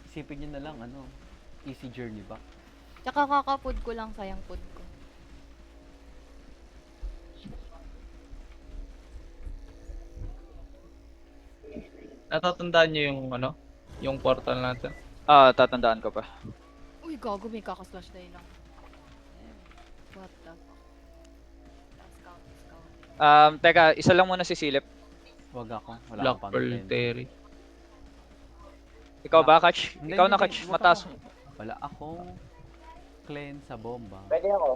Isipin nyo na lang, ano, easy journey back. Tsaka kaka-food ko lang, sayang food ko. Natatandaan nyo yung ano? Yung portal natin. Tatandaan ko pa. Uy, gago, may kakaslash tayo lang. What the fuck? Scout, scout. Teka, isa lang muna si Silip. Wag ako, wala Black akong pang Pearl cleanse. Terry. Ikaw ba, Catch? Hindi, Ikaw na, hindi, Catch. wag Mataas ako. mo. Wala akong cleanse sa bomba. Pwede ako.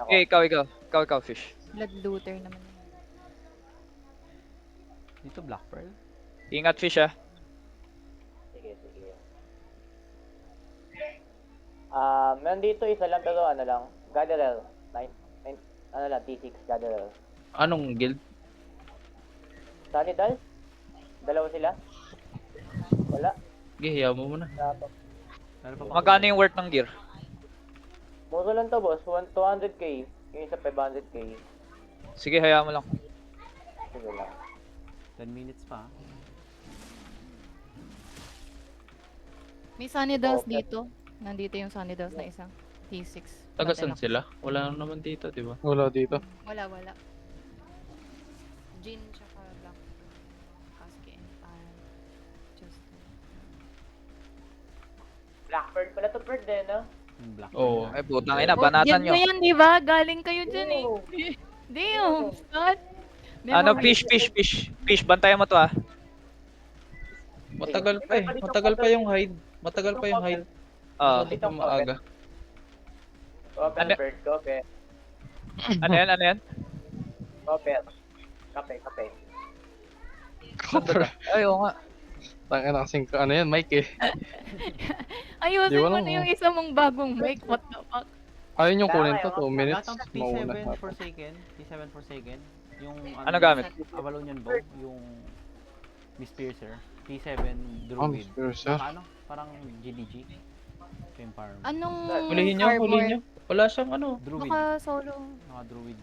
Okay, ikaw, Fish. Blood looter naman. yun. Dito Black Pearl? Ingat, Fish, ah. Sige. Nandito isa lang pero ano lang. Gatherel. Ano lang, T6 Gatherel. Anong guild? Sanidal? Dalawa sila? Wala. Sige, hiyaw mo muna. Meron pa ba? Magkano yung worth ng gear? Muro lang to boss. 200k. Yung isa 500k. Sige, hayaan mo lang. Sige lang. 10 minutes pa. May Sunny Dells Okay. dito. Nandito yung Sunny Dells na isang. T6. Taga Bantay saan lang. sila? Wala naman dito, di ba? Wala dito. Wala. Gin tsaka black. Husky and just Blackbird pala to bird din, no? Yung Black Oo. Pearl. Ay, putang ina, banatan Yan nyo. mo yan, di ba? Galing kayo dyan eh. Oo. Damn, Scott. Ano, Memories. Fish, bantayan mo to, ah. Matagal pa eh. Matagal pa yung hide. Matagal pa yung hide. Ah, Dito maaga. Open Ano? bird, kope. ano yan? Kope. Kape. Ay, oo nga. Tangin na kasing ano yan, Mike eh. Ayusin Di mo ba na lang, yung isa mong bagong mic. What the fuck? Ayun yung kunin to, 2 Lahat minutes. ng Mauna. T7 Forsaken. T7 Forsaken. Yung Ano gamit? Avalonian Bow. Yung Miss Piercer. T7 Oh, Druid. Mr. Sir. Ano? Parang GDG. Ito yung farm. Anong Hulihin nyo, armor? hulihin nyo. Wala siyang ano. Druid. Baka solo. Mga Druid.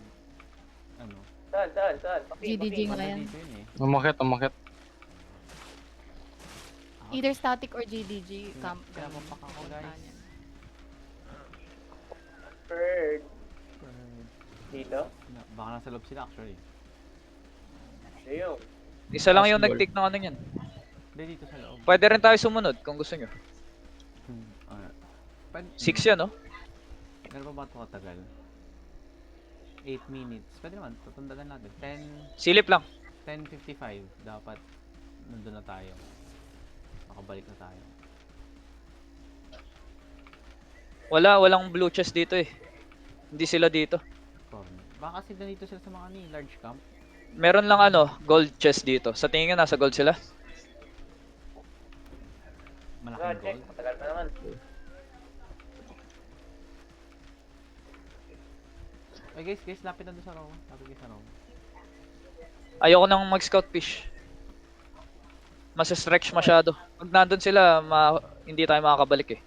Ano? Saan? GDG nga yan. Dito yun eh. Umakit. Either static or GDG camp. Kaya papak ako, guys. Bird. Dito? Baka nasa loob sila actually. Ayun. Isa lang yung Possible. nag-take ng ano yan. Hindi, dito sa loob. Pwede rin tayo sumunod kung gusto nyo. Pwede, 6 yan, no? Meron pa ba ito katagal? 8 minutes. Pwede naman, tutundagan natin. Silip lang. 10:55 dapat nandun na tayo. Makabalik na tayo. Walang blue chest dito eh. Hindi sila dito. Corner. Baka kasi nandito sila sa mga large camp. Meron lang ano, gold chest dito. Sa tingin nyo, nasa gold sila? Malaking Check. gold. Matagal pa naman. Ay guys, lapit na doon sa row. Lapit kayo sa row. Ayoko nang mag-scout fish. Mas-stretch masyado. Pag nandun sila, hindi tayo makakabalik eh.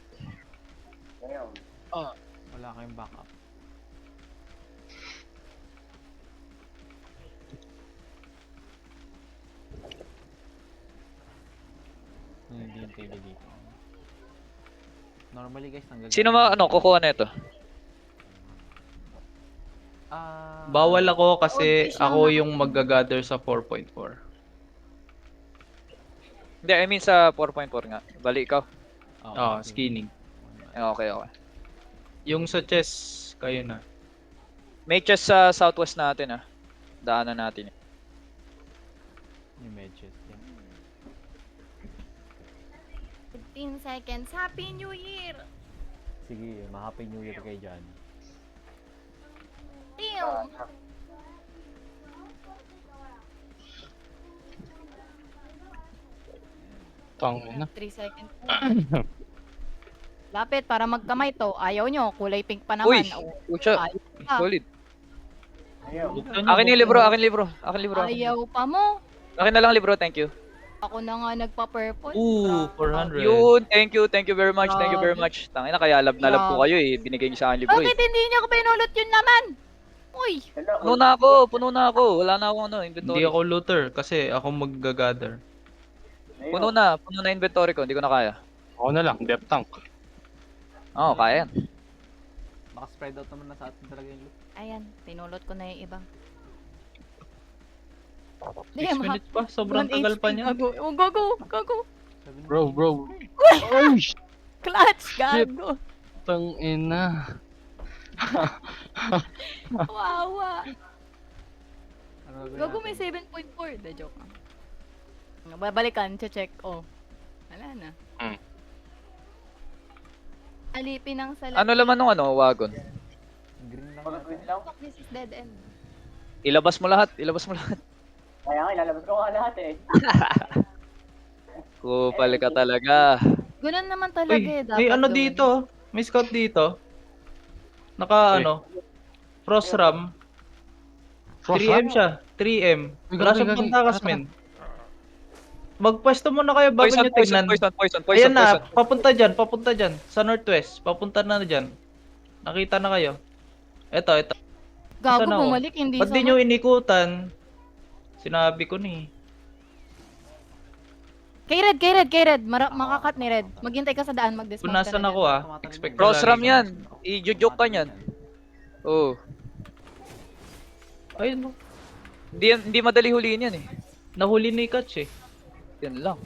Ayun. Wala kayong backup. Hindi yung tayo dito. Normally guys, nang Sino kukuha na ito? Bawal ako kasi official ako na. yung mag-gather sa 4.4. Hindi, I mean sa 4.4 nga. Bali ikaw. Skinning. Okay. Yung sa chess, kayo na. May chest sa southwest natin ah. Daanan natin. Yung medges. Yan. 15 seconds. Happy New Year! Sige, ma-happy new year kayo dyan. Damn! Tangin na. 3 seconds. Lapit para magkamay to. Ayaw nyo. Kulay pink pa naman. Uy! Oh, Pucha! ayaw pa. Solid. Ayun. Akin yung libro, akin libro. Ayaw pa mo. Akin na lang libro, thank you. Ako na nga nagpa-purple. Ooh, Grabe. 400. Yun, thank you very much, thank you very Grabe. much. Tangina, kaya love na love ko kayo eh. Binigay niyo sa akin libro eh. Bakit hindi niya ko pinulot yun naman? Uy! Puno na ako. Wala na akong inventory. Hindi ako looter kasi ako mag-gather. Ayun. Puno na inventory ko, hindi ko na kaya. Ako na lang, depth tank. Oo, kaya yan. Naka-spread out naman na sa atin talaga yung loot. Ayan, pinulot ko na yung iba. 6 minutes pa, sobrang tagal pa niya. Gago. Oh, gago. Gago. Sabi Bro, ni- bro. Ay, Clutch, gago. tang ina. Wawa. Ano gagawin Gago may natin? 7.4. De, joke lang. Babalikan, check. Oh. Wala na. Alipin ng salat. Ano laman nung ano, wagon? Green lang Pag natin. green lang. Fuck, this is dead end. Ilabas mo lahat, ilabas mo lahat. Kaya nga, ilalabas ko nga lahat eh. Kupal ka talaga. Ganun naman talaga Uy, eh. Dapat may ano gawin. dito? May scout dito. Naka Uy. ano? Frost ram. Frost 3M ram? siya. 3M. Uy, Wala gagi, siyang gagi. pantakas, Tara, men. Magpwesto muna kayo bago Poison, nyo tignan. poison. Ayan na, papunta dyan. Sa northwest. Papunta na dyan. Nakita na kayo. Ito. Gago, Saan ako? bumalik. Hindi Ba't di nyo inikutan? Sinabi ko ni. Kay Red. Makakat ni Red. Maghintay ka sa daan, mag-dismount Kung nasan ka na ako dyan. expect Cross ram lagi. yan. I-jujuk ka niyan. Oo. Ayun, Hindi madali huliin yan eh. nahuli ni Katch eh. Yan lang.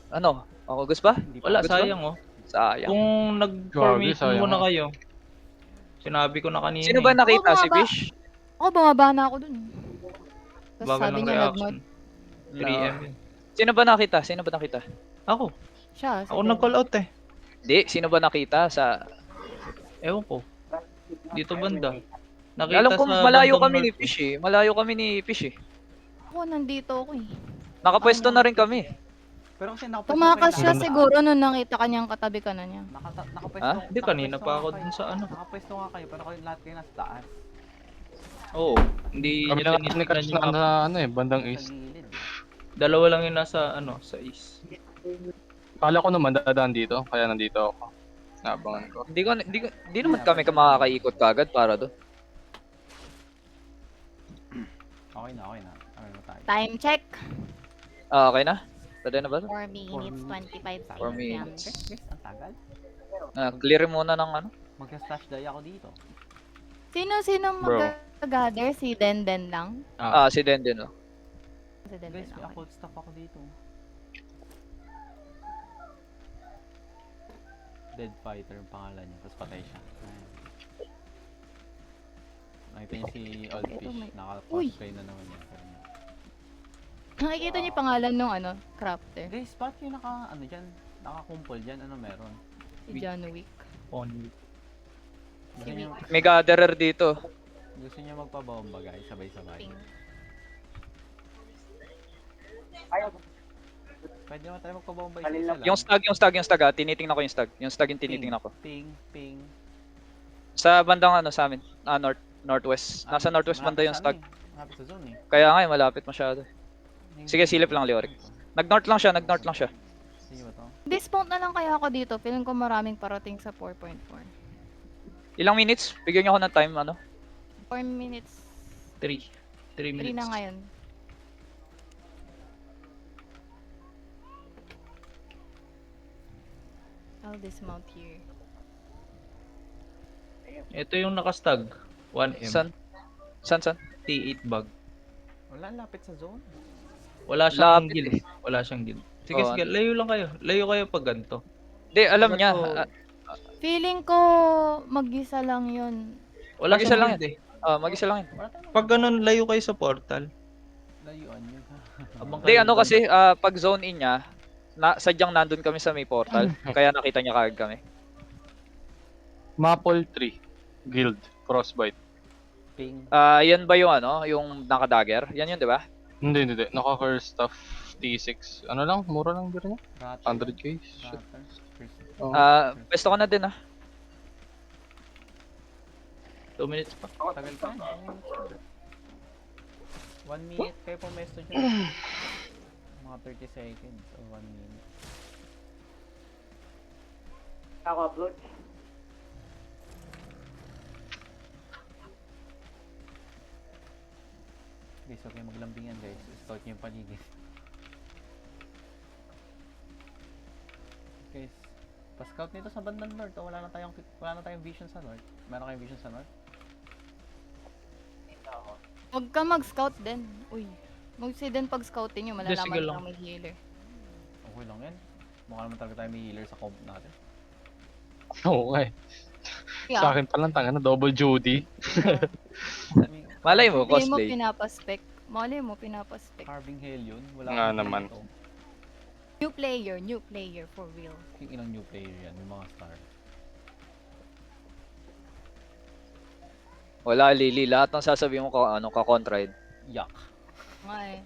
Ano? Ako gusto ba? Wala, Goods ba? sayang oh. Sayang. Kung nag-formation sayang muna nga. kayo. Sinabi ko na kanina. Sino ba nakita? Oo, Si bumaba. Fish? Ako, bumaba na ako dun. Tapos Bagal sabi ng niya reaction. nag-mod. 3M yun. Sino ba nakita? Ako. Siya. si Ako Red. nag-call out eh. Hindi, sino ba nakita sa... Ewan ko. Dito banda. Nakita Alam ko, sa malayo bandang kami ni north. Fish eh. Malayo kami ni Fish eh. Ako, nandito ako eh. Nakapwesto na rin kami. Pero kasi nakapwesto Tumakas kayo siya lahat. siguro nung nakita kanyang katabi ka na niya. Nakapwesto. Ha? Hindi, kanina nakapwesto pa ako nga dun kayo. sa ano. Nakapwesto nga kayo, pero kayo lahat kayo nasa taas. Oo. Hindi Kami niya lang ni tinitignan Katch yung na map. ano eh, bandang Sa east. gilid. Dalawa lang yun nasa sa east. Kala ko naman dadaan dito, kaya nandito ako. Naabangan ko. Hindi naman kami makakaikot kagad para doon. Okay na. Okay na tayo. Time check. Ah, okay na? Pwede na ba? 4 minutes, 25 4 seconds. minutes. Guys, ang tagal. Clear muna ng ano. Magka-slash die ako dito. Sino Bro. mag-gather? Si Denden lang? Si Denden oh. Si Denden Guys, may lang. occult stuff ako dito. Dead Fighter ang pangalan niya, tapos patay siya. Ayan. Nakita niyo si Old Ito Fish, may- Uy! naka-cosplay na naman yan. Pero nga. Nakikita niyo yung pangalan nung crafter. Guys, bakit yung dyan? Nakakumpol dyan, ano meron? Si John Wick. Only. Gusto niyo, May gatherer dito. gusto niyo magpabomba guys, sabay-sabay. Ping. Pwede naman tayo magpabomba Alin isa-isa lang. lang. Yung stag tinitingnan ko yung stag. Yung stag yung tinitingnan ko. Ping. Sa bandang sa amin. Northwest. Nasa northwest banda yung stag. Malapit sa zone eh. Kaya nga malapit masyado. Sige, silip lang, Leoric. Nag-north lang siya. Sige ba to? Dismount na lang kaya ako dito. Feeling ko maraming parating sa 4.4. Ilang minutes? Bigyan niyo ako ng time, 4 minutes. 3 3 minutes. na ngayon. I'll dismount here. Ito yung nakastag. 1M. San? T8 bag. Wala, lapit sa zone. Wala siyang Lapit guild. Wala siyang guild. Sige, Oh, sige. Layo lang kayo. Layo kayo pag ganito. Hindi, alam niya. Ito, Feeling ko mag-isa lang yun. wala mag-isa siyang lang guild eh. Mag-isa lang yun. Wala tayong Pag ganun, layo kayo sa portal. layuan yun. Habang Hindi, kayo ano doon. kasi, pag zone in niya, sadyang nandun kami sa may portal. Kaya nakita niya kagad kami. Maple 3. Guild. Frostbite. Ping. Yan ba yung yung naka-dagger? Yan yun, di ba? Hindi. Naka-curse stuff T6. Ano lang, mura lang din niya. Ratter. 100k. Shit. Ratter. Oh. Pwesto ko na din 2 minutes pa. Tagal pa. 1 minute kayo pumesto dyan. Mga 30 seconds o 1 minute. Ako upload. Guys, huwag kayong maglambingan guys. Scout niyo yung paligid. Guys, Pa-scout nito sa bandang north. Oh, wala na tayong vision sa north. Meron kayong vision sa north? Huwag ka mag-scout din. Uy. Mag-si din pag-scouting nyo, Hindi, malalaman sige nyo lang. na may healer. Okay lang yan. Mukha naman talaga tayo may healer sa comp natin. Oo nga eh. Sa Yeah. akin pa lang, tanga na, double duty. Malay mo, Malay mo cosplay. pinapaspec. Malay mo pinapaspec. Carving Hell yun. Wala Nga akong naman. ito. New player for real. Yung ilang new player yan, yung mga star. Wala, Lily. Lahat ng sasabihin mo ka-contride. Yak. Nga eh.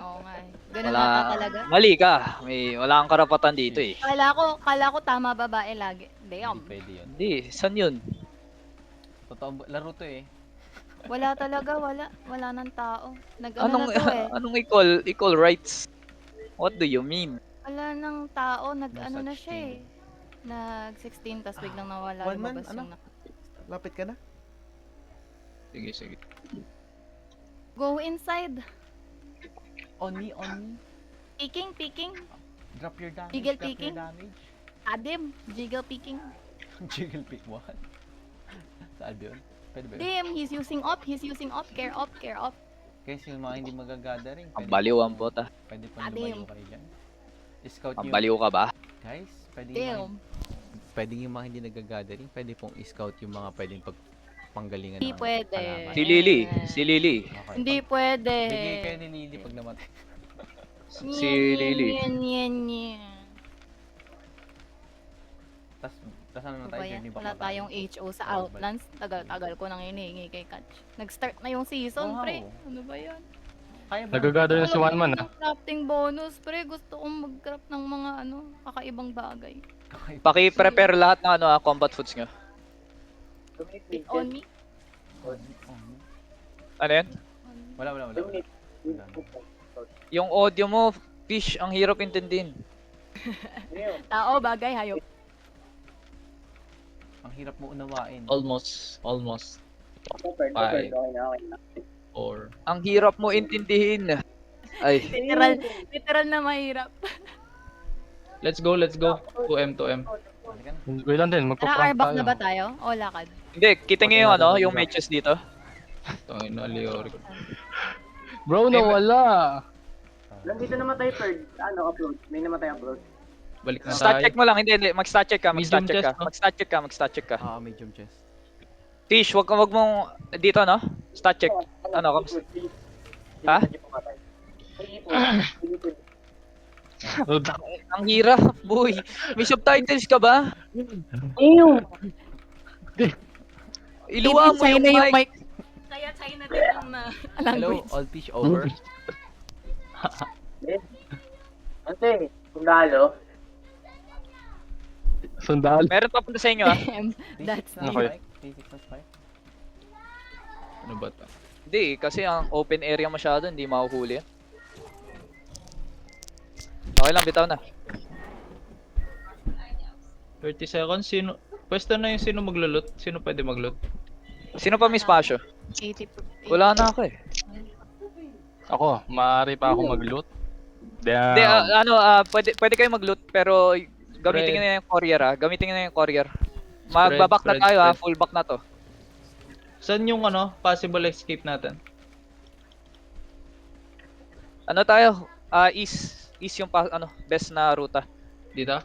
Oo nga eh. Ganun Wala, ata talaga. mali ka. Wala kang karapatan dito eh. Kala ko tama babae lagi. Damn. Hindi pwede yun. Hindi, saan yun? Totoo, laro to eh. Wala talaga, wala ng tao. Nag-ano Anong, na to eh. anong equal rights? What do you mean? Wala ng tao, No nag-ano na such siya thing. eh. Nag-16 tas biglang nawala. One man, lumabas ano? yung Lapit ka na. Sige, sige. Go inside. On me, on me. Peeking. Drop your damage. Jiggle drop peeking. your damage. Adim. Jiggle peeking. Jiggle pick what? Saan yun? Pwede ba yun? Damn, he's using op. Care op. Guys, yung mga hindi magagathering. Ang baliw ang bota. Pwede po Adim. lumayo kayo dyan. Scout Ang yung... baliw ka ba? Guys, pwede yung mga, Damn. pwede yung mga hindi nagagathering. Pwede pong scout yung mga pwedeng panggalingan Hindi ng pwede. halaman. Si Lily. Okay. Hindi pwede. Bigay kayo ni Lily pag namatay. Si Lily. Yan. Tas ano na Ano tayo? ba yan? Journey back Wala na tayo. tayong HO sa Oh, Outlands. Tagal-tagal ko nang hinihingi kay Catch. Nag-start na yung season, Wow. pre. Ano ba yan? Kaya ba? Nagagather na si One Man ah. Yung crafting bonus, pre. Gusto kong mag-craft ng mga kakaibang bagay. Paki-prepare lahat ng combat foods nyo. It on me. Ano yan? Wala. Wala. Yung audio mo, fish, ang hirap intindihin. Tao, bagay, hayop. Ang hirap mo unawain. Almost. Okay Five. na. Or... Ang hirap mo intindihin. Ay, Literal na mahirap. Let's go. 2M. Halika na. Wait lang din, magpa-prank Naka-airbag tayo. na ba tayo? O lakad? hindi, kita nyo yung yung matches dito. Tangin na, Leoric. Bro, nawala! Nandito namatay third. Upload. May namatay upload. Balik na Stat tayo. check mo lang, hindi, mag-stat check ka, Medium chest, no? mag-stat check ka. Ah, medium chest. Fish, wag mong, dito no? Stat check. Ano, Ha? Ang hirap, boy. May subtitles ka ba? Iluwa mo yung mic. Kaya China din ang Hello, language. all fish over. Ante, sundalo. Sundalo. Meron pa punta sa inyo ah. That's na Okay. spike. T6 na spike. Ano ba to? Hindi, kasi ang open area masyado, hindi mahuhuli. Okay lang, bitaw na. 30 seconds. Pwesto na yung sino maglo-loot. Sino pwede mag-loot? Sino pa may spasyo? 80. Wala na ako eh. Ako, maaari pa ako mag-loot. Hindi, Damn. pwede kayo mag-loot, pero gamitin Spread. nyo na yung courier ah. Gamitin nyo na yung courier. Magbaback na Spread, tayo ah, spread. full back na to. Saan yung possible escape natin? Ano tayo? East. East yung best na ruta. Dito?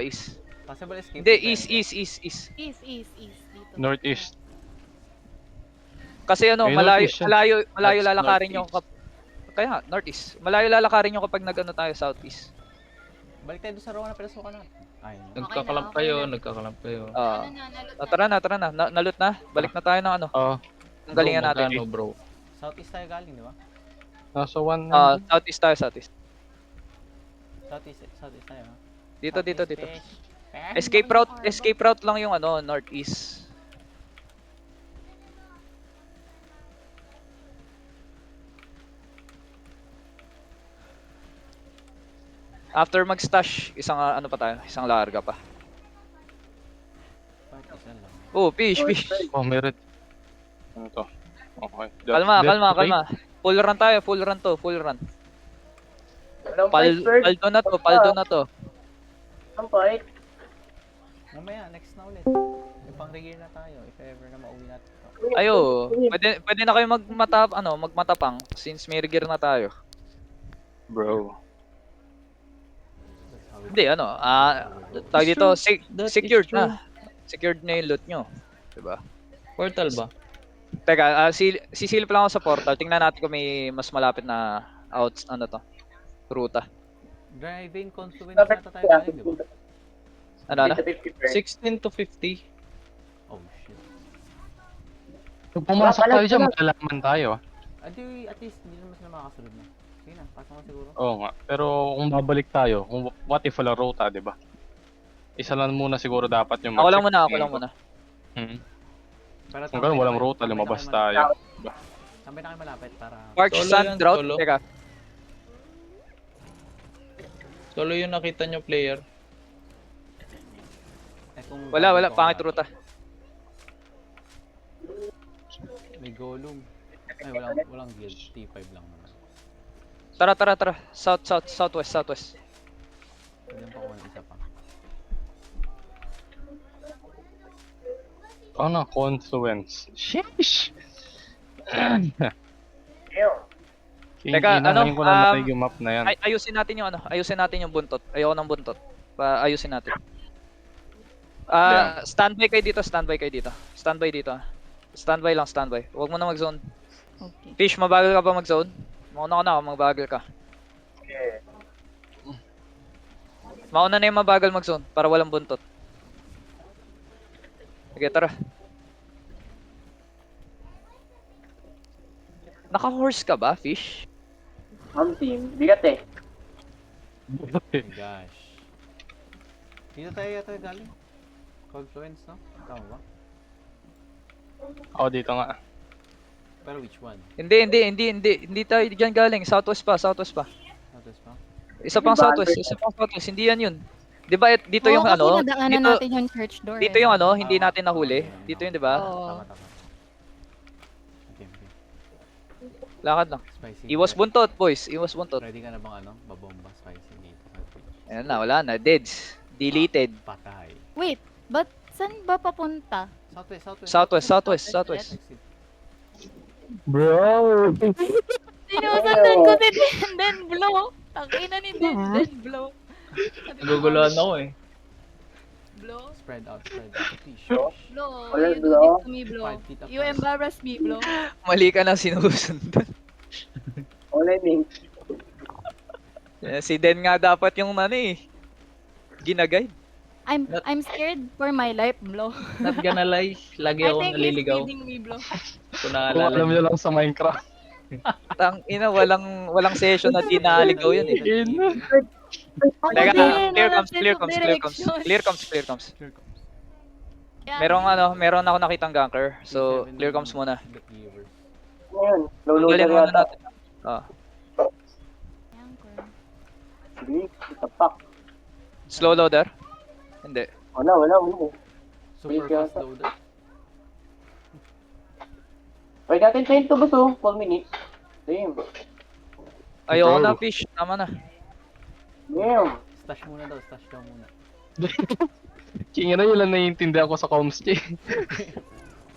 East. Possible escape. Hindi, tayo. east. East. Dito. Northeast. Kasi May malayo, northeast yun. malayo That's lalakarin nyo northeast. kaya nga, northeast. Malayo lalakarin nyo kapag tayo southeast. Balik tayo doon sa row na pinasukan natin. Ayun. Nagkakalamp kayo. Ah, Ano na, tara na. Nalot na. Balik na tayo ng Oh, ang galingan natin. Bro. Southeast tayo galing, di ba? nasa one. Southeast tayo, southeast. Southeast tayo, ha? Dito. Southeast fish. Escape route lang yung northeast. After mag-stash, isang larga pa. Isa lang. Oh, fish. Oh, meron. Ano to? Okay. Kalma. Full run tayo, full run. Walang fight third. Paldo na to. Walang fight. Mamaya, next na ulit. May pang-regear na tayo if ever na mauwi natin. Ayo, pwede na kayo magmatapang since may gear na tayo. Bro. That's how it Hindi, tawag dito, That is secured true. na. Secured na yung loot nyo. Diba? Portal ba? Teka, sisilip lang ako sa portal. Tingnan natin kung may mas malapit na ruta. Driving confluence na tayo galing, di ba? Ano? 16 to 50. Oh shit. Pag pumasok tayo dyan, malalaman tayo. Adi, at least hindi naman sila makakasunod na. Sige na, pasok mo siguro. Oo nga. Pero kung babalik tayo, kung what if wala ruta, di ba? Isa lang muna siguro dapat yung Ako lang mag-check. muna. Hmm. Pero Kung gano'n walang ruta, lumabas tayo. Tambay na kayo malapit para... Park Solo Sand yan, Drought. solo. Teka, Solo yung nakita nyo player. kung wala, babalik ako pangit malapit. ruta. May golem. Ay, walang guild. T5 lang naman. Tara. Southwest. Pwede pa kuha ng isa pa. Ano? Confluence. Sheesh! Teka, Inahin ko na matay yung map na yan. Ayusin natin yung buntot. Ayoko ng buntot. Ayusin natin. Standby kayo dito. Standby dito. Standby. Huwag mo na mag-zone. Okay. Fish, mabagal ka ba mag-zone? Mauna ka na, mabagal ka. Mauna na yung mabagal mag-zone para walang buntot. Sige, tara. Naka-horse ka ba, Fish? Team, bigat eh. Oh my gosh. Dito tayo yata galing. Confluence, no? Tama ba? Oo, dito nga. Pero which one? Hindi tayo diyan galing. Southwest pa. Southwest pa? Isa pang southwest. Hindi yan yun. 'Di ba dito yung kasi ano? nadaanan Dito, natin yung church door. dito yung ano, hindi natin nahuli. Dito yun, 'di ba? Oo. Tama. Okay. Lakad lang. Spicy. Iwas buntot, boys. Iwas buntot. Ready ka na bang babomba spicy dito sa Twitch? Ayan na, wala na. Deads. Deleted. Patay. Wait, but saan ba papunta? Southwest. Southwest. Exit. Bro! Sinusundan ko si Den Blow. Takina ni Den Blow. Naguguluhan ako eh. Blow. Spread out. Fish. Blow. Wala, You do Blow. this to me, Blow. 5 feet You embarrass me, Blow. Mali ka na sinusundan. Online Si Den nga dapat yung ginaguide. I'm scared for my life, Blow. Not gonna lie, lagi I ako think he's naliligaw. feeding me, Blow. Kung Kung alam naalala nyo lang sa Minecraft. Tang ina, walang session na di naaligaw yun eh. Teka, clear comes. Meron ako nakitang ganker. So, clear comes muna. Ngayon, low-loader Tanggalin muna yata. natin. Sige, itapak. Slow loader? Hindi. Wala. Super Big fast yata. loader. Wait natin tayo ito ba to? 4 minutes. Damn. Ayoko na, Fish. Tama na. Damn. Stash daw muna. Kinga na yun lang naiintindihan ko sa comms, Che.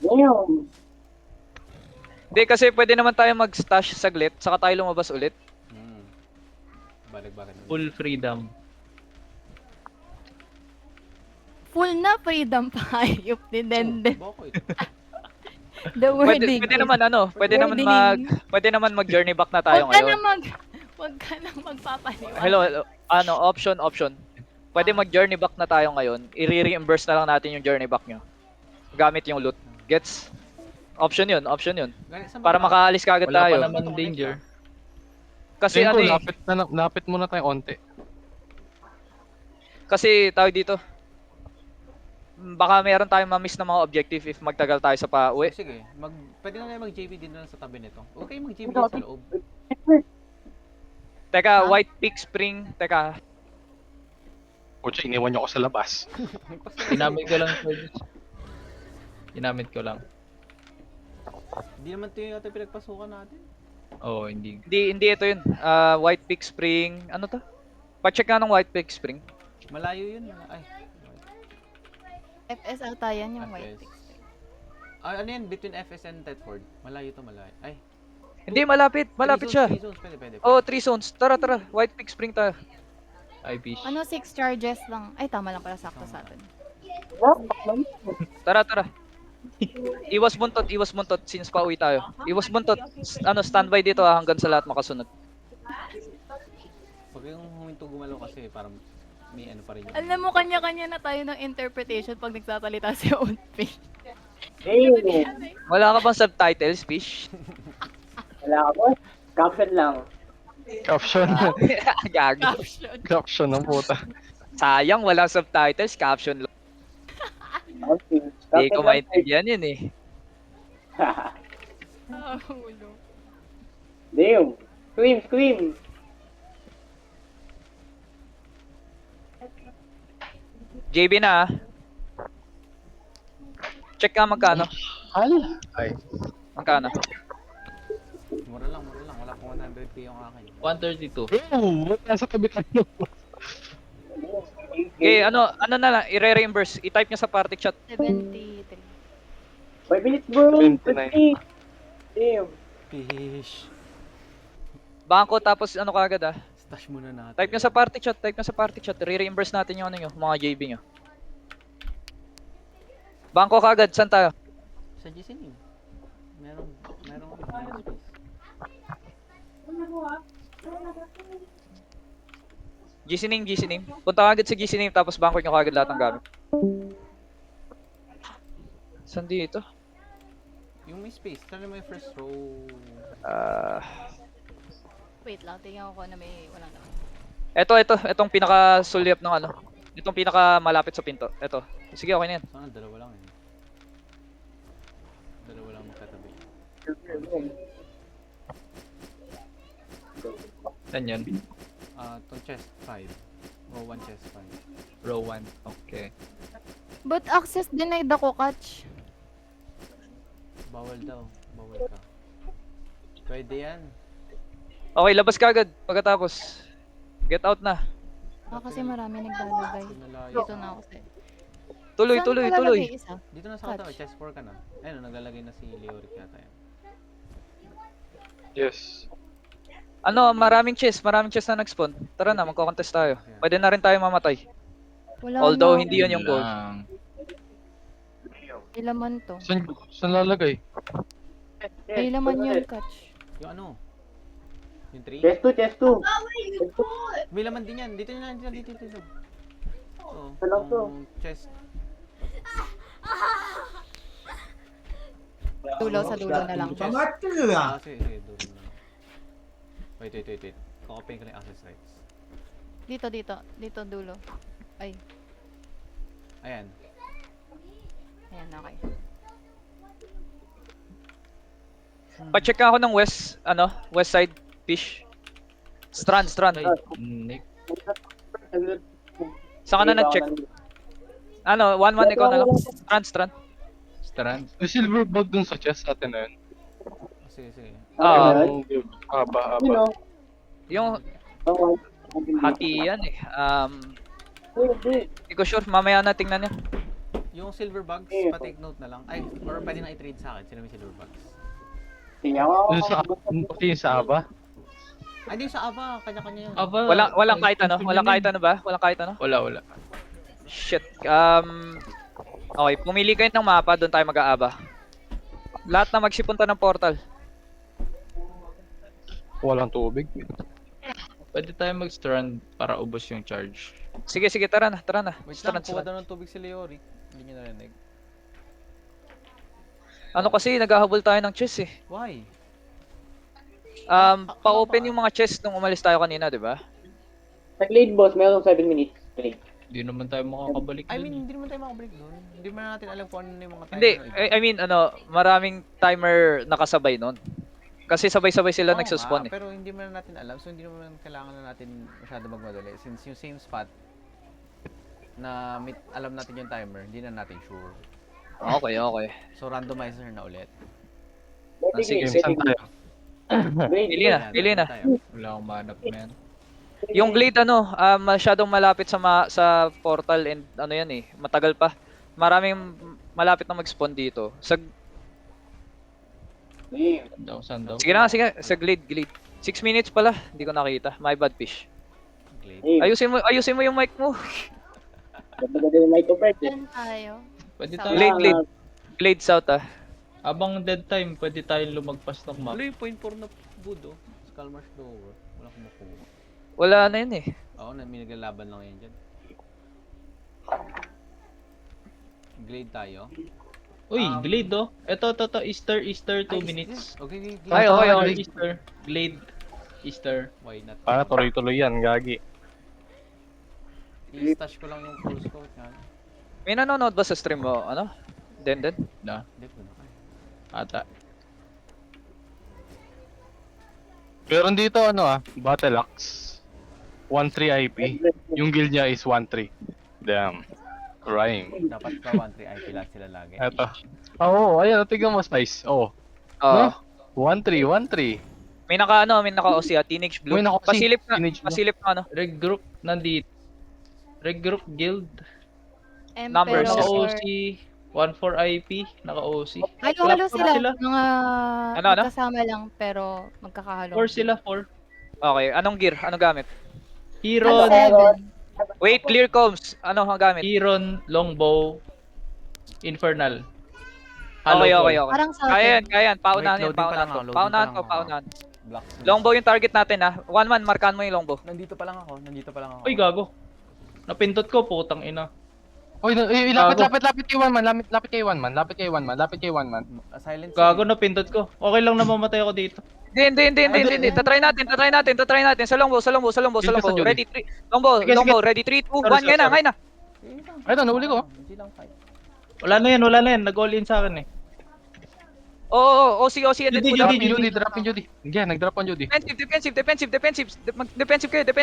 Damn. Hindi, kasi pwede naman tayo mag-stash saglit, saka tayo lumabas ulit. Balik-balik. full freedom. Full na freedom pa hayop ni Den. Bakit? The wording. Pwede naman mag-journey back na tayo ngayon. Huwag ka na magpapaliwanag. Hello. Option. Pwede mag-journey back na tayo ngayon. I-reimburse na lang natin yung journey back nyo. Gamit yung loot. Gets? Option yun. Para makaalis ka agad Wala tayo. pa naman danger. Kasi Lapit muna tayo onte. Kasi tawag dito. Baka meron tayong ma-miss na mga objective if magtagal tayo sa pauwi. Sige, pwede na tayo mag-JV din sa tabi nito. Okay, mag-JV din sa loob. Teka, White Peak Spring. Teka, Pucha, iniwan nyo ako sa labas. Ginamit ko lang. Ginamit ko lang. Hindi naman ito yung pinagpasukan natin. Oo, hindi. hindi ito yun. White Peak Spring. Ano to? Pa-check nga ng White Peak Spring. Malayo yun. Ay. FS ata yan yung FS. white text. Ah, ano yan? Between FS and Thetford. Malayo to, malayo. Ay, Hindi, malapit. Malapit siya. 3 zones. Pwede, pwede. Oh, 3 zones. Tara, tara. White Peak Spring tayo. Ay, fish. Ano, 6 charges lang. Ay, tama lang pala, sakto sa atin. Tara, tara. Iwas buntot since pauwi tayo. Iwas buntot. Standby dito hanggang sa lahat makasunod. Pag yung huminto gumalaw kasi, parang may ano pa rin yun. Alam mo, kanya-kanya na tayo ng interpretation pag nagsasalita si Outfit. Wala ka bang subtitles, Fish? Wala ka po. Caption lang. Caption. Gago. Caption. Caption ng puta. Sayang, wala subtitles. Caption lang. Okay. Hindi ko maintindihan yun eh. Ah, ulo. Damn. Scream, scream. JB na ah. Check ka magkano. Ay. Magkano. Mura lang, mura lang. Wala pong 100k yung akin. 132. Oh, nasa tabi tayo. Okay, ano na lang, i-reimburse. I-type nyo sa party chat. 73. 5 minutes, bro. 29. 50. Damn. Fish. Bangko tapos ano kagad ah. Stash muna natin. Type nyo sa party chat. Re-reimburse natin yung ano nyo, mga JB nyo. Bangko kagad, saan tayo? Sa GC name. Merong space. GC name. Punta kagad sa GC name tapos bangko nyo kagad lahat ng gamit. Saan dito? Yung may space. Tara mo yung first row. Wait lang, tingnan ko na may wala naman. Etong pinaka-sulyap ng ano. Itong pinaka-malapit sa pinto. Eto. Sige, okay na yan. Sana dalawa lang eh. Dalawa lang magkatabi. Saan yun? Itong chest 5. Row 1 chest 5. Row 1. Okay. But access denied ako, Catch. Bawal daw. Bawal ka. Pwede yan. Okay, labas kagad pagkatapos. Get out na. Kasi marami naglalagay. Pinalayo. Dito na ako sa'yo. Tuloy. Saan ka lalagay isa? Dito na sa katabi. Chest 4 ka na. Ayun, naglalagay na si Leoric yata yan. Yes. Ano, maraming chest na nag-spawn. Tara na, magko-contest tayo. Pwede na rin tayo mamatay. Wala Although na. hindi yun yung goal. Lang. May laman to. Saan lalagay? May laman yun, Catch. Yung ano? Yung 3? Chest 2, chest 2. May laman din yan. Dito na lang. Dito. Oo. Hello, to. Yung chest. Dulo sa dulo na lang. Sige. Doon na. Wait. Kokopin ko na yung access rights. Dito dulo. Ay, Ayan. ayan, okay. Pa-check ako ng west side fish. Strand. Nick. Saan ka na nag-check? Ano, 1-1 ikaw na lang. Strand. Strand. May silver bag dun sa chest atin na yun. Sige. Ah, Haba. You know. yung Oh, hati yan eh. Hindi. Hindi ko sure, mamaya na tingnan niya. Yung silver bugs, pa-take note na lang. Ay, or pwede na i-trade sa akin. Sino may silver bugs? Tingnan ko. Dun sa, pati yung sa aba. Ay, hindi sa Ava. Kanya-kanya yun. Aba. Walang kahit ano ba? Walang kahit ano? Wala. Shit. Okay, pumili kayo ng mapa, doon tayo mag-aaba. Lahat na magsipunta ng portal. Walang tubig. Pwede tayo mag-strand para ubos yung charge. Sige, tara na. Wait Strand. lang, kuha daw ng tubig si Leoric. Hindi nyo narinig. Ano kasi, naghahabol tayo ng chest eh. Why? Pa-open yung mga chest nung umalis tayo kanina, di ba? Nag-late boss, meron 7 minutes. Late. Hindi naman tayo makakabalik I dun mean, eh. hindi naman tayo makabalik doon. Hindi man natin alam kung ano na yung mga timer. Hindi, I mean, maraming timer nakasabay nun. Kasi sabay-sabay sila Oo nagsuspawn nga, eh. pero hindi man natin alam. So, hindi naman kailangan na natin masyado magmadali. Since yung same spot na alam natin yung timer, hindi na natin sure. Okay. So, randomizer na ulit. sige, Saan tayo? Pili na. Tayo. Wala akong manap na yan. Yung glade masyadong malapit sa portal and ano yan eh, matagal pa. Maraming malapit na mag-spawn dito. Saan daw? Sige na, sige. Sa glade. 6 minutes pala. Hindi ko nakita. My bad, fish. Glade. Ayusin mo yung mic mo. Ganda yung mic ko, Fred. Saan tayo? Pwede Sa- tayo. Glade south ah. Abang dead time, pwede tayong lumagpas ng map. Ano yung point 4 na budo? Scalmarsh Lower. Wala kumukuha. Wala na yun eh. Oo, may naglalaban lang yan dyan. Glade tayo. Uy, Glade oh. Ito, Easter, 2 Ay, minutes. Okay. Ay, okay. Easter, Glade, Easter. Why not? Para tuloy-tuloy yan, gagi. I-stash ko lang yung pulse ko. Yan. May nanonood ba sa stream mo? Ano? Den? Na, Hindi ko na kaya. ata. Pero dito Battle Axe. 1-3 IP. Yung guild niya is 1-3. Damn. Crime. Dapat pa 1-3 IP lang sila lagi. Eto. Oo, ayan, tignan mo, Spice. Oo. Oo. 1-3, 1-3. May naka-OC ah, Teenage Blue. May naka-OC, Pasilip na, Teenage Blue. pasilip na ano. Regroup nandito. Regroup guild. Numbers. Emperor. Naka-OC. 1-4 IP. Naka-OC. Halo-halo Clap sila. Mga Ano? magkasama lang pero magkakahalo. 4 sila, 4. Okay, anong gear? Anong gamit? Heron, Wait, clear comms. Ano ang gamit? Heron, Longbow, Infernal. Okay. Parang sa Kaya atin. yan. Paunahan Wait, yan, loading pa lang paunahan ko. ako, loading Paunahan pa ko, lang paunahan. Blacksmith. Longbow yung target natin ah. One man, markahan mo yung longbow. Nandito pa lang ako. Uy, gago. Napindot ko, putang ina. Oy, lapit kay one man, lapit kay one man. Silence. Gago, napindot ko. Okay lang na mamatay ako dito. Hindi. Tatry natin. Sa longbow. Dito sa Judy. Ready, 3. Longbow, Sige, sige. ready, 3, 2, Sorry, 1. Ngayon na. Ito, nahuli ko. Hindi lang fight. Wala na yan. Nag-all in sa akin eh. Oo, OC, and then Judy, put up. Judy, drop in Judy. Hindi, nag-drop on Judy. Defensive kayo.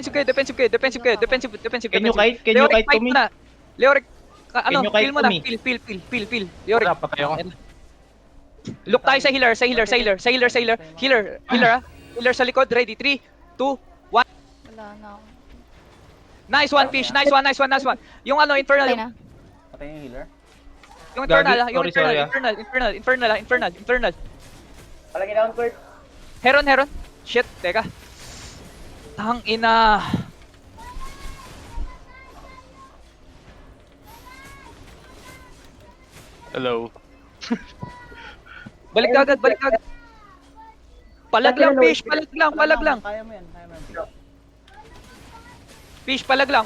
Can you kite to me? Leoric, Can you kite feel mo to na. me? Feel. Leoric. Wala, patay ako. Look tayo sa healer. Healer sa likod, ready, 3, 2, Wala na ako. nice one fish, nice one. Yung infernal, Patay na. Patay yung healer. yung infernal, Gagi, sorry, infernal. Palagi down, Kurt. Heron. Shit, teka. Tang ina. Hello. Balik ka agad. Palag lang, fish, palag lang. Kaya mo yan. Fish, palag lang.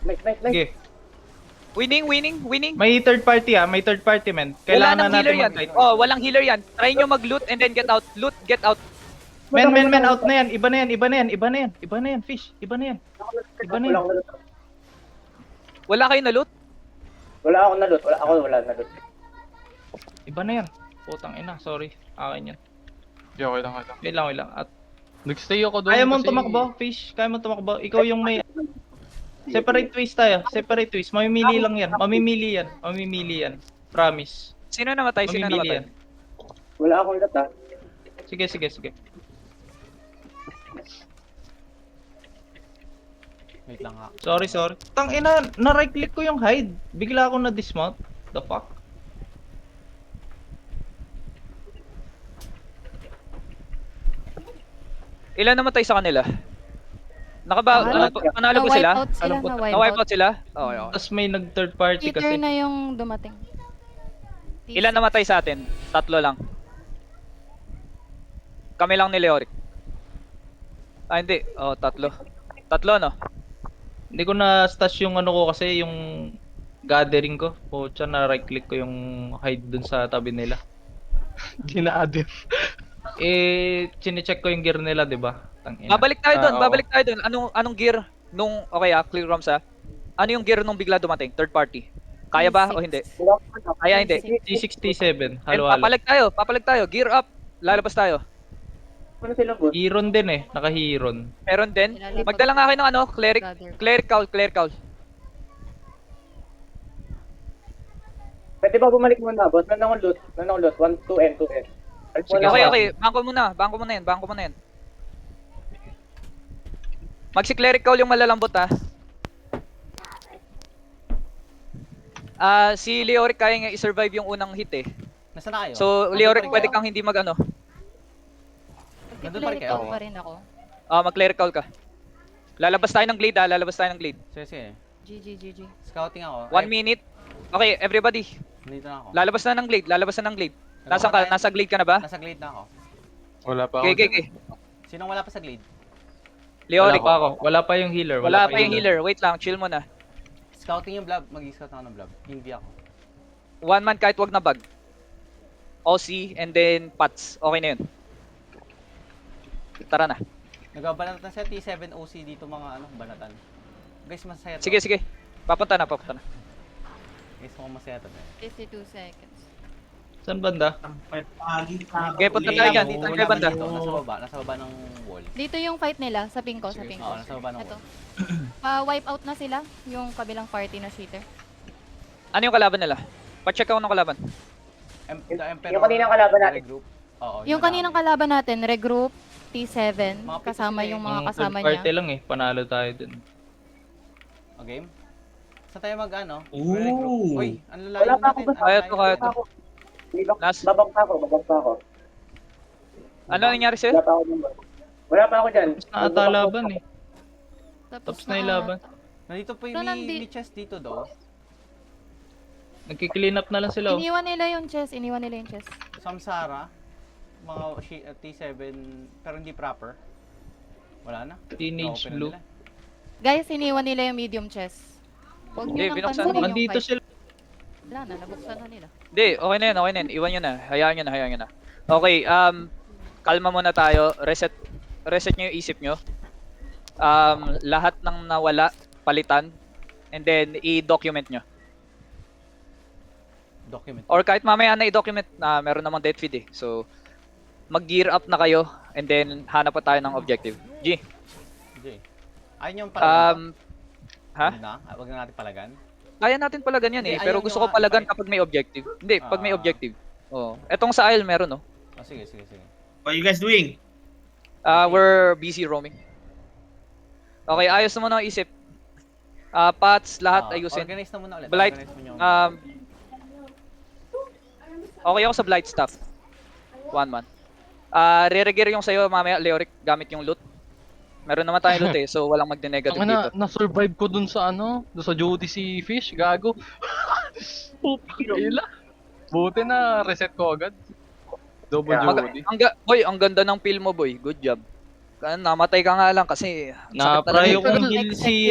Nice. Sige. Winning. May third party may third party man. Wala Kailangan nang na healer natin yan. mag-kite. Oh, walang healer yan. Try nyo mag-loot and then get out. Loot, get out. Men, out na yan. Iba na yan, fish. Iba na yan. Wala kayo na loot? Wala akong nalot. Wala nalot. Iba na yan. Putang ina, sorry. Akin yan. Di, okay lang. Wait lang. At Nag-stay ako doon. kaya mong kasi- tumakbo, fish. Kaya mong tumakbo. Ikaw yung may... Separate twist tayo. Mamimili lang yan. Mamimili yan. Promise. Sino namatay? Mamimili yan. Wala akong lot, Sige. Wait lang ha. Sorry. Tang ina, na-right click ko yung hide. Bigla ako na-dismount. The fuck? Ilan namatay sa kanila? Panalo ba sila? Na-wipe out sila. Na-wipe out sila? Okay. Tapos may nag-third party Peter kasi. na yung dumating. Ilan namatay sa atin? 3 lang. Kami lang ni Leoric. Hindi. Oh, 3. 3 no? Hindi ko na-stash yung ano ko kasi yung gathering ko. Pucha, na-right click ko yung hide dun sa tabi nila. Gina-adin. Chinecheck ko yung gear nila, di ba? Tangina. Babalik tayo doon. Oo. Anong gear nung clear ROMs ha? Ano yung gear nung bigla dumating? Third party. Kaya ba o hindi? Kaya hindi. T67, And halo-halo. papalag tayo. Gear up. Lalabas tayo. Ano sila, boss? Heron din eh, naka-Heron. Meron din. Ilalipag- Magdala nga kayo ng cleric. Gather. Cleric cowl. Pwede ba bumalik muna, boss? Nanong loot. 1, 2, N. Sige, Okay. Bangko muna yan. Magsi-cleric cowl yung malalambot ha. Si Leoric kaya nga i-survive yung unang hit eh. Nasaan na kayo? So, Nandun Leoric pa rin pwede kayo? kang hindi mag-ano. Nandun pa rin kayo? Nagki-clerical pa rin ako. Mag-clerical ka. Lalabas tayo ng glade lalabas tayo ng glade. Sige, sige. GG. Scouting ako. 1 minute. Okay, everybody. Nandito na ako. Lalabas na ng glade, lalabas na ng glade. Nasaan ka? Nasa glade ka na ba? Nasa glade na ako. Wala pa ako. Okay. Sinong wala pa sa glade? Leoric. Wala pa yung healer. Wala pa yung healer. Wait lang, chill muna. Scouting yung blob. Mag-scout ako ng blob. Invi ako. 1 man kahit wag na bag. OC and then Pats. Okay na yun. Tara na. Nagbabanatan sa T7 OC dito mga banatan. Guys, masaya to. Sige. Papunta na. Guys, mukhang masaya to. 52 seconds. Saan banda? Okay, punta tayo dyan. Dito tayo banda. Dito, nasa baba ng wall. Dito yung fight nila, sa ping ko. Oo, nasa baba ng Ito. wall. Wipe out na sila, yung kabilang party na cheater. Ano yung kalaban nila? Pa-check ako ng kalaban. The Emperor. Yung kaninang kalaban natin. Regroup. Oo, Yung kaninang kalaban natin, regroup, T7, Mga kasama pixel yung eh. mga Ang kasama third party niya. lang eh. Panalo tayo dun. O, game? Saan tayo mag-ano? Ooh. Regroup. Uy, ang lalayo Wala pa ako natin. Kaya to. Last. Babak pa ako. Ano nangyari sa'yo? Wala pa ako dyan. Tapos na ata laban eh. Tapos na yung laban. Nandito po Pero yung nandi- may chest dito daw. Nagki-clean up na lang sila. Oh. Iniwan nila yung chest, Samsara. Mga T7 pero hindi proper. Wala na. Teenage Na-open na Blue. nila. Guys, iniwan nila yung medium chest. Huwag Hindi, nyo nang binuksan pansinin nila. yung Nandito fight. sila. Wala na, nabuksan na nila. Hindi, okay na yan. Iwan nyo na. Hayaan nyo na. Okay, kalma muna tayo. Reset nyo yung isip nyo. Lahat ng nawala, palitan. And then, i-document nyo. Document. Or kahit mamaya na i-document na meron namang death feed eh. So, mag-gear up na kayo. And then, hanap pa tayo ng objective. G. Jay. Ayun yung palagan. Ha? Wag na natin palagan. Kaya natin pala ganyan eh. Hindi, Pero ayaw gusto nyo ko nga palagan i-fight. kapag may objective. Hindi, pag may Ah. objective. Oh. Etong sa aisle meron no. Oh, sige. What you guys doing? We're busy roaming. Okay, ayos naman ang isip. Pats, lahat ayusin. Organize na muna ulit. Blight, Organize mo yung... okay ako sa blight stuff. 1 man. Re-regear yung sa'yo mamaya, Leoric, gamit yung loot. Meron naman tayong loot eh, so walang magde-negative Ang dito. na-survive ko dun sa doon sa Jody si Fish, gago. Ila. Buti na reset ko agad. Double Jody. Boy, ang ganda ng peel mo, boy. Good job. Namatay ka nga lang kasi sakit na Na-pry lang. yung heal si